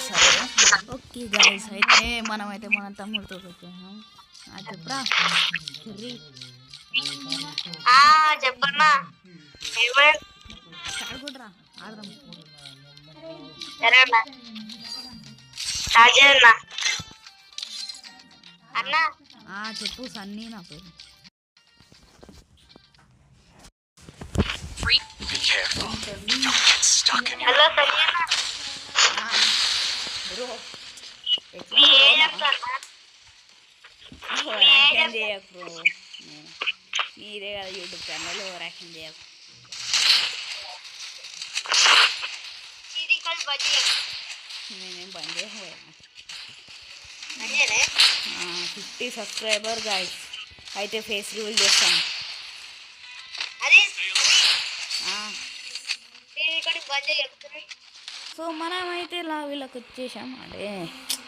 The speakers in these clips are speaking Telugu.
సరే ఓకే గైస్, అయితే మనమైతే మన తమ్ముడితో వచ్చాము. చెప్పురా చెప్పన్నా ఆడుకుంటురా, ఆడదాం. చెప్పు సన్నీ నా పేరు. హలో సన్నీ బ్రో చేయకు బ్రో, మీరే కదా యూట్యూబ్ ఛానల్ ఓవరాక్షన్ చేయకు. నేనేం బంద్ చేయకపోయాను. 50 సబ్స్క్రైబర్ గాయస్, అయితే ఫేస్ రివీల్ చేస్తాను. సో మనమైతే ఇలా వీళ్ళకి వచ్చేసాం, అంటే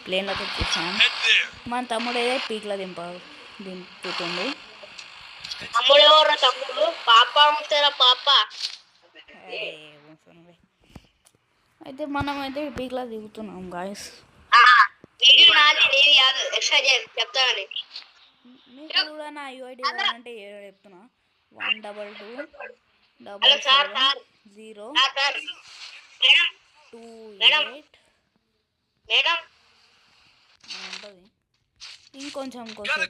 ప్లేన్లోకి వచ్చేసాం. మన తమ్ముడు ఏదో పీక్లో దింపుతుంది. అయితే మనమైతే పీక్లో దిగుతున్నాం గాయస్. మీకు కూడా నా యూఐడి అంటే ఏదో చెప్తున్నా, 122770228 ఉంటుంది. ఇంకొంచెం మొత్తం